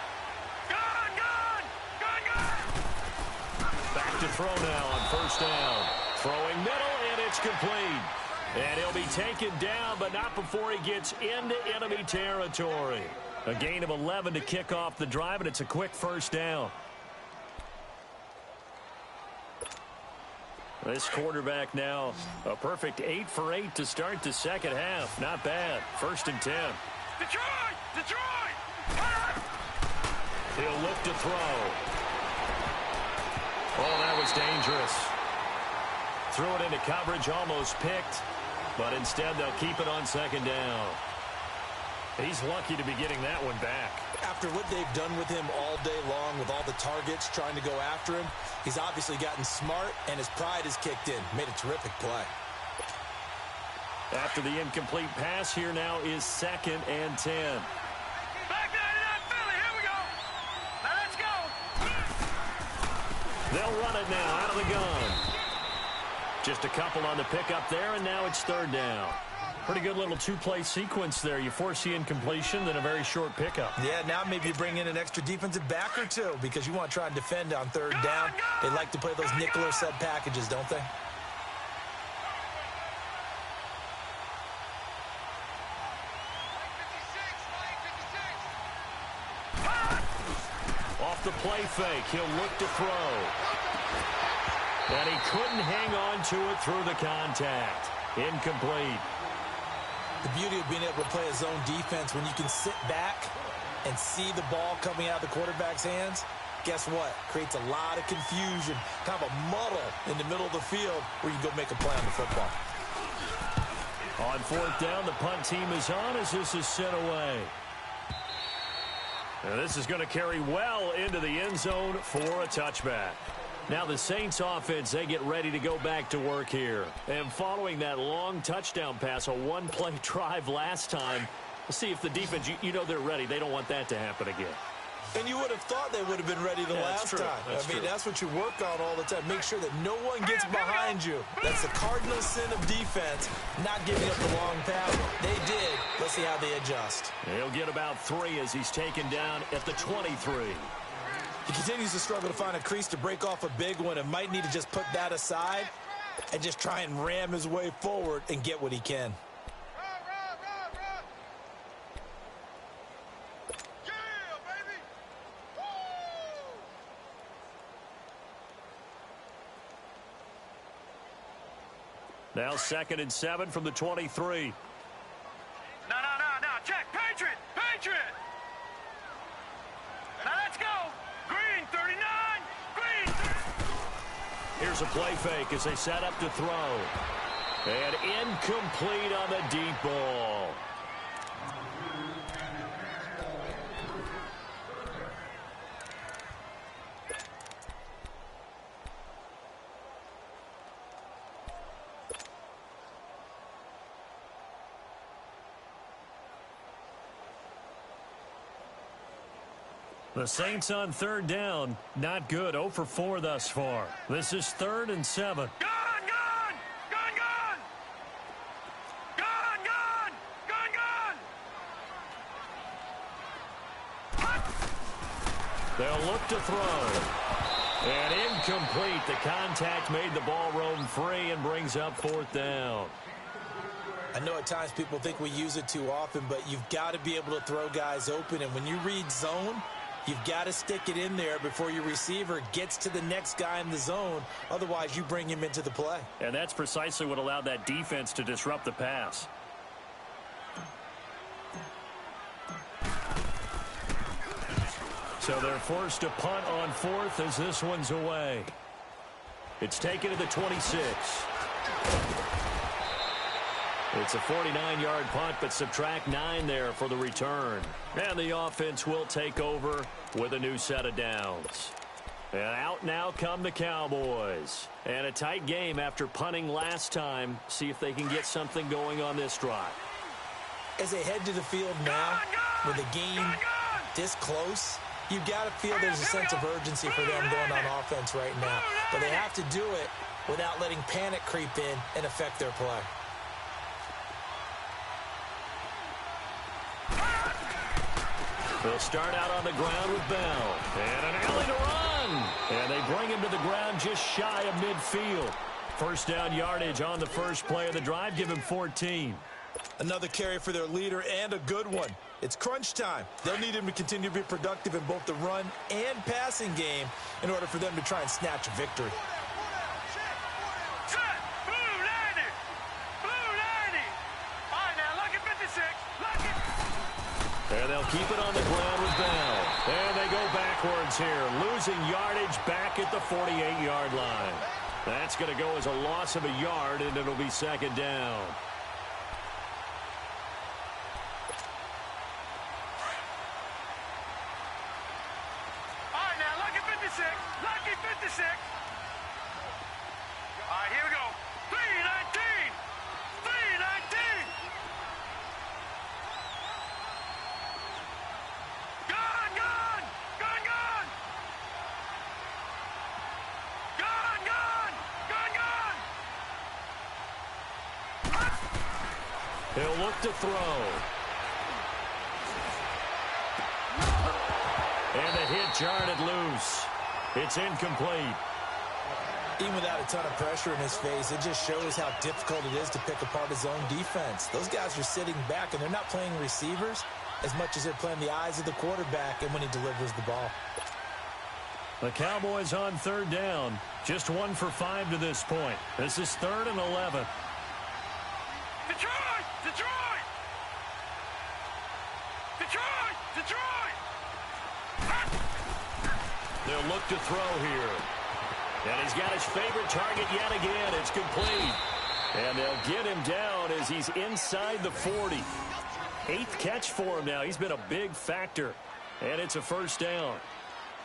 Gone, gone, gone, gone. Back to throw now on 1st down. Throwing middle, and it's complete. And he'll be taken down, but not before he gets into enemy territory. A gain of 11 to kick off the drive, and it's a quick 1st down. This quarterback now, a perfect 8 for 8 to start the 2nd half. Not bad. 1st and 10. Detroit! Detroit! He'll look to throw. Oh, that was dangerous. Threw it into coverage, almost picked. But instead, they'll keep it on 2nd down. He's lucky to be getting that one back. After what they've done with him all day long, with all the targets trying to go after him, he's obviously gotten smart, and his pride has kicked in. Made a terrific play. After the incomplete pass, here now is 2nd and 10. Back 99 Philly, here we go. Now let's go. They'll run it now out of the gun. Just a couple on the pickup there, and now it's 3rd down. Pretty good little 2-play sequence there. You force the incompletion, then a very short pickup. Yeah, now maybe you bring in an extra defensive back or two because you want to try and defend on 3rd down. They like to play those nickel or sub packages, don't they? Off the play fake, he'll look to throw. And he couldn't hang on to it through the contact. Incomplete. The beauty of being able to play a zone defense when you can sit back and see the ball coming out of the quarterback's hands, guess what? Creates a lot of confusion, kind of a muddle in the middle of the field where you go make a play on the football. On 4th down, the punt team is on as this is sent away. And this is going to carry well into the end zone for a touchback. Now the Saints offense, they get ready to go back to work here. And following that long touchdown pass, a one-play drive last time, let's see if the defense, you know they're ready. They don't want that to happen again. And you would have thought they would have been ready the last time. That's what you work on all the time. Make sure that no one gets behind you. That's the cardinal sin of defense, not giving up the long pass. They did. Let's see how they adjust. He'll get about 3 as he's taken down at the 23. He continues to struggle to find a crease to break off a big one and might need to just put that aside and just try and ram his way forward and get what he can. Now 2nd and 7 from the 23. No. Check. Patriot. Now let's go. Green, 39. Green. Here's a play fake as they set up to throw. And incomplete on the deep ball. The Saints on 3rd down. Not good. 0 for 4 thus far. This is 3rd and 7. Gone. They'll look to throw. And incomplete. The contact made the ball roam free and brings up 4th down. I know at times people think we use it too often, but you've got to be able to throw guys open. And when you read zone, you've got to stick it in there before your receiver gets to the next guy in the zone. Otherwise, you bring him into the play. And that's precisely what allowed that defense to disrupt the pass. So they're forced to punt on 4th as this one's away. It's taken to the 26. It's a 49-yard punt, but subtract 9 there for the return. And the offense will take over with a new set of downs. And out now come the Cowboys. And a tight game after punting last time. See if they can get something going on this drive. As they head to the field now, with the game this close, you've got to feel there's a sense of urgency for them going on offense right now. But they have to do it without letting panic creep in and affect their play. They'll start out on the ground with Bell. And an alley to run. And they bring him to the ground just shy of midfield. First down yardage on the first play of the drive. Give him 14. Another carry for their leader and a good one. It's crunch time. They'll need him to continue to be productive in both the run and passing game in order for them to try and snatch a victory. And they'll keep it on the ground with Bell. And they go backwards here, losing yardage back at the 48-yard line. That's going to go as a loss of a yard, and it'll be 2nd down. All right, now, lucky 56. Lucky 56. All right, here we go. 319. 319. Gone. He'll look to throw. And the hit jarred it loose. It's incomplete. Even without a ton of pressure in his face, it just shows how difficult it is to pick apart his own defense. Those guys are sitting back, and they're not playing receivers as much as they're playing the eyes of the quarterback and when he delivers the ball. The Cowboys on 3rd down. Just 1 for 5 to this point. This is 3rd and 11. Detroit! They'll look to throw here. And he's got his favorite target yet again. It's complete. And they'll get him down as he's inside the 40. 8th catch for him now. He's been a big factor And it's a first down.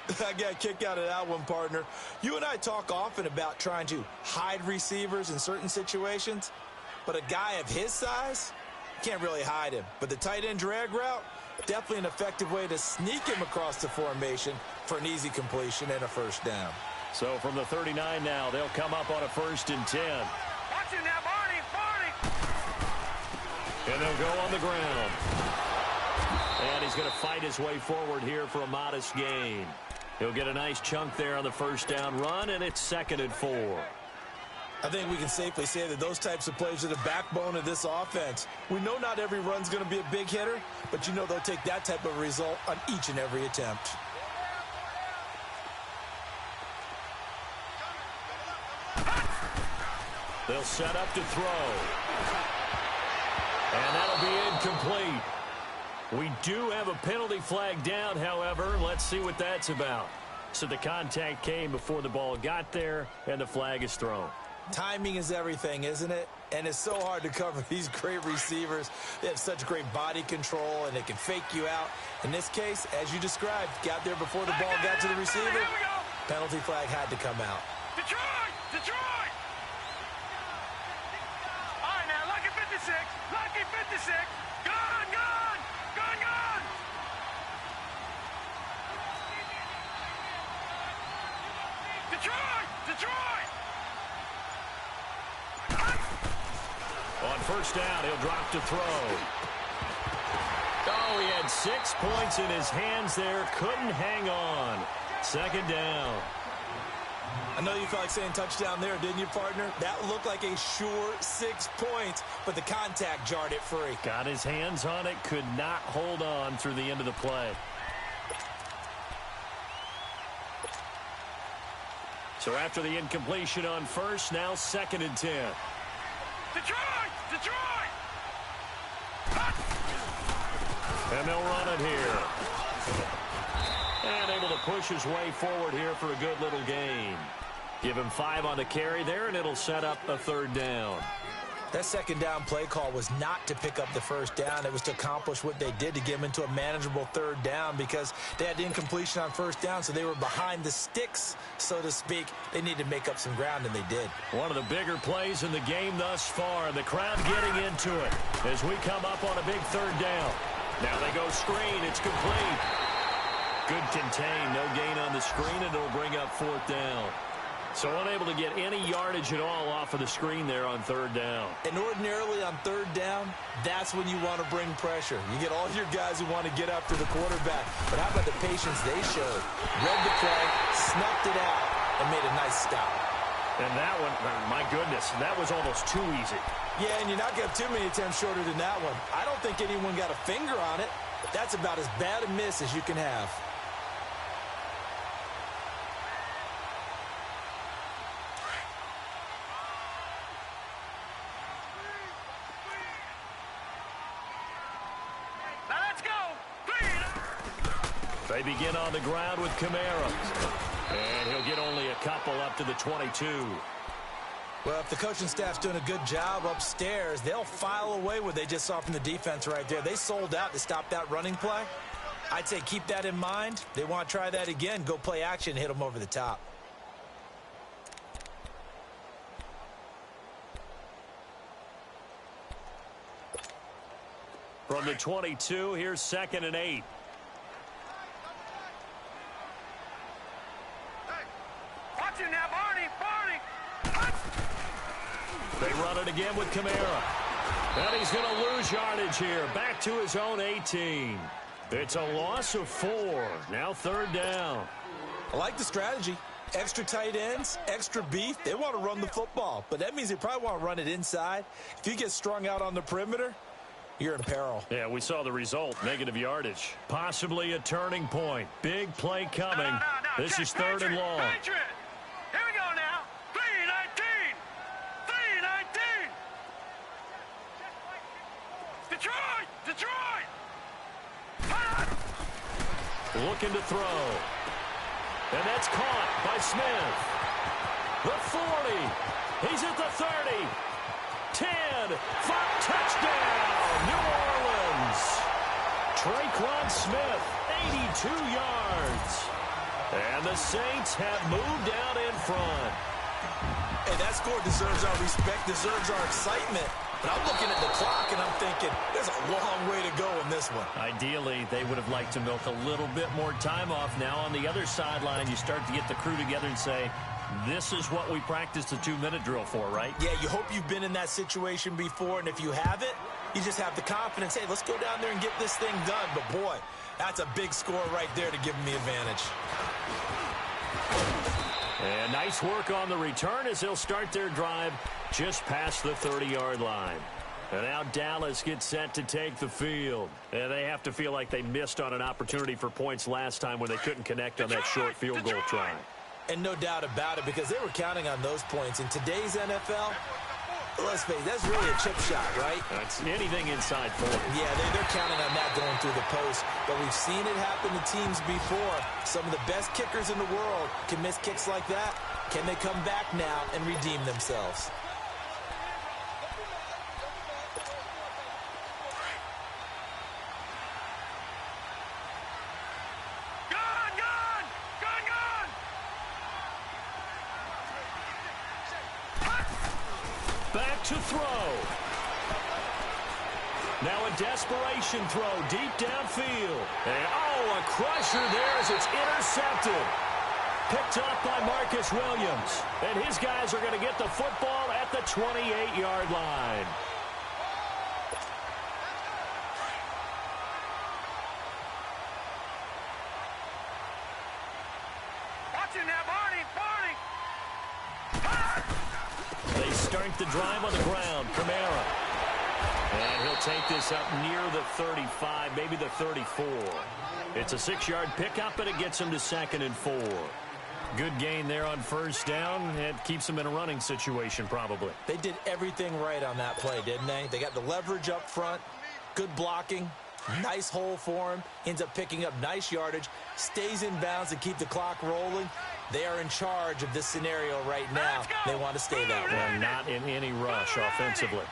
I got a kick out of that one, partner. You and I talk often about trying to hide receivers in certain situations, but a guy of his size, can't really hide him. But the tight end drag route, definitely an effective way to sneak him across the formation for an easy completion and a first down. So from the 39 now, they'll come up on a 1st and 10. Watch it now, Barney, Barney. And they'll go on the ground. And he's going to fight his way forward here for a modest gain. He'll get a nice chunk there on the first down run, and it's 2nd and 4. I think we can safely say that those types of plays are the backbone of this offense. We know not every run's going to be a big hitter, but you know they'll take that type of result on each and every attempt. They'll set up to throw. And that'll be incomplete. We do have a penalty flag down, however. Let's see what that's about. So the contact came before the ball got there, and the flag is thrown. Timing is everything, isn't it? And it's so hard to cover these great receivers. They have such great body control, and they can fake you out. In this case, as you described, got there before the ball got to the receiver. Penalty flag had to come out. Detroit! Detroit! All right, now, lucky 56. Lucky 56. Gone, gone! Gone, gone! Detroit! Detroit! On first down, he'll drop to throw. Oh, he had 6 points in his hands there. Couldn't hang on. 2nd down. I know you felt like saying touchdown there, didn't you, partner? That looked like a sure 6 points, but the contact jarred it free. Got his hands on it, could not hold on through the end of the play. So after the incompletion on first, now 2nd and 10. Detroit! Detroit! And they'll run it here. And able to push his way forward here for a good little gain. Give him 5 on the carry there, and it'll set up a 3rd down. That 2nd down play call was not to pick up the first down. It was to accomplish what they did to get them into a manageable 3rd down because they had incompletion on first down, so they were behind the sticks, so to speak. They needed to make up some ground, and they did. One of the bigger plays in the game thus far, and the crowd getting into it as we come up on a big 3rd down. Now they go screen. It's complete. Good contain. No gain on the screen, and it'll bring up 4th down. So unable to get any yardage at all off of the screen there on 3rd down. And ordinarily on 3rd down, that's when you want to bring pressure. You get all your guys who want to get after the quarterback. But how about the patience they showed? Read the play, snuffed it out, and made a nice stop. And that one, my goodness, that was almost too easy. Yeah, and you're not going to have too many attempts shorter than that one. I don't think anyone got a finger on it. That's about as bad a miss as you can have. They begin on the ground with Kamara. And he'll get only a couple up to the 22. Well, if the coaching staff's doing a good job upstairs, they'll file away what they just saw from the defense right there. They sold out to stop that running play. I'd say keep that in mind. They want to try that again. Go play action, hit them over the top. From the 22, here's 2nd and 8. Watch it now, Barney, Barney. They run it again with Kamara. And he's going to lose yardage here. Back to his own 18. It's a loss of 4. Now 3rd down. I like the strategy. Extra tight ends, extra beef. They want to run the football, but that means they probably want to run it inside. If you get strung out on the perimeter, you're in peril. Yeah, we saw the result. Negative yardage. Possibly a turning point. Big play coming. No. This is 3rd and long. Patriot. Here we go now. 3-19. 3-19. Detroit! Detroit! Looking to throw. And that's caught by Smith. The 40. He's at the 30. 10. 5. Touchdown. New Orleans. Traquan Smith, 82 yards. And the Saints have moved out in front. Hey, that score deserves our respect, deserves our excitement. But I'm looking at the clock, and I'm thinking, there's a long way to go in this one. Ideally, they would have liked to milk a little bit more time off. Now on the other sideline, you start to get the crew together and say, this is what we practiced the 2-minute drill for, right? Yeah, you hope you've been in that situation before, and if you haven't, you just have the confidence, hey, let's go down there and get this thing done. But, boy, that's a big score right there to give them the advantage. And nice work on the return as they'll start their drive just past the 30-yard line. And now Dallas gets set to take the field. And they have to feel like they missed on an opportunity for points last time when they couldn't connect on that short field goal try. And no doubt about it, because they were counting on those points. In today's NFL, let's face it, that's really a chip shot, right? That's anything inside 40. Yeah, they're counting on that going through the post. But we've seen it happen to teams before. Some of the best kickers in the world can miss kicks like that. Can they come back now and redeem themselves? Back to throw. Now a desperation throw deep downfield. And, a crusher there as it's intercepted. Picked up by Marcus Williams. And his guys are going to get the football at the 28-yard line. Watch it now, Barney. They start the drive on the ground. Kamara. And he'll take this up near the 35, maybe the 34. It's a 6-yard pickup, and it gets him to 2nd and 4. Good gain there on first down. It keeps him in a running situation, probably. They did everything right on that play, didn't they? They got the leverage up front, good blocking, nice hole for him, ends up picking up nice yardage, stays in bounds and keep the clock rolling. They are in charge of this scenario right now. They want to stay that way. They're not in any rush offensively.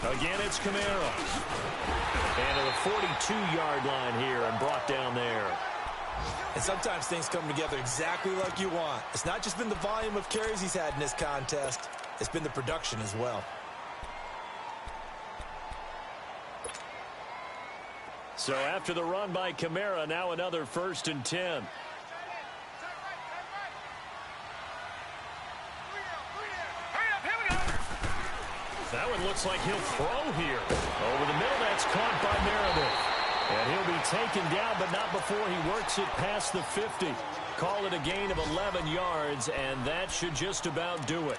Again, it's Kamara. And to the 42-yard line here and brought down there. And sometimes things come together exactly like you want. It's not just been the volume of carries he's had in this contest. It's been the production as well. So after the run by Kamara, now another 1st and 10. That one looks like he'll throw here. Over the middle, that's caught by Meredith. And he'll be taken down, but not before he works it past the 50. Call it a gain of 11 yards, and that should just about do it.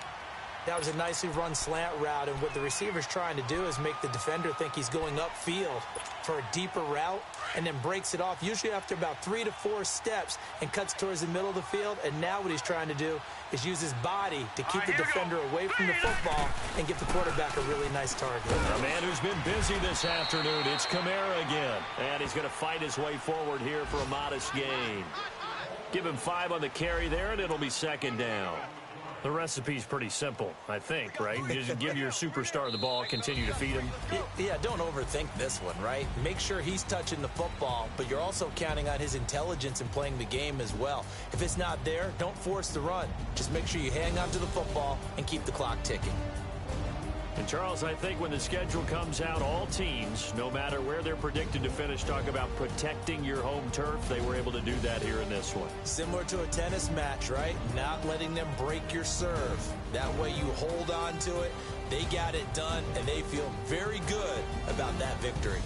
That was a nicely run slant route, and what the receiver's trying to do is make the defender think he's going upfield for a deeper route, and then breaks it off, usually after about 3 to 4 steps, and cuts towards the middle of the field. And now what he's trying to do is use his body to keep the defender away from the football and give the quarterback a really nice target. A man who's been busy this afternoon, it's Kamara again. And he's going to fight his way forward here for a modest gain. Give him 5 on the carry there, and it'll be 2nd down. The recipe's pretty simple, I think, right? Just give your superstar the ball, continue to feed him. Yeah, don't overthink this one, right? Make sure he's touching the football, but you're also counting on his intelligence in playing the game as well. If it's not there, don't force the run. Just make sure you hang on to the football and keep the clock ticking. And, Charles, I think when the schedule comes out, all teams, no matter where they're predicted to finish, talk about protecting your home turf. They were able to do that here in this one. Similar to a tennis match, right? Not letting them break your serve. That way you hold on to it. They got it done, and they feel very good about that victory.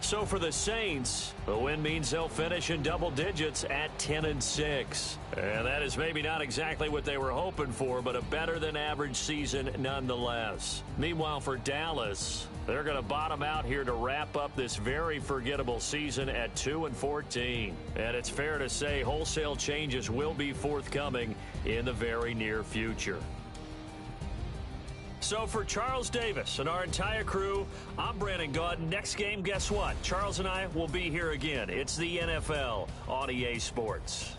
So for the Saints, the win means they'll finish in double digits at 10-6. And that is maybe not exactly what they were hoping for, but a better than average season nonetheless. Meanwhile, for Dallas, they're going to bottom out here to wrap up this very forgettable season at 2-14. And it's fair to say wholesale changes will be forthcoming in the very near future. So for Charles Davis and our entire crew, I'm Brandon Gaudin. Next game, guess what? Charles and I will be here again. It's the NFL on EA Sports.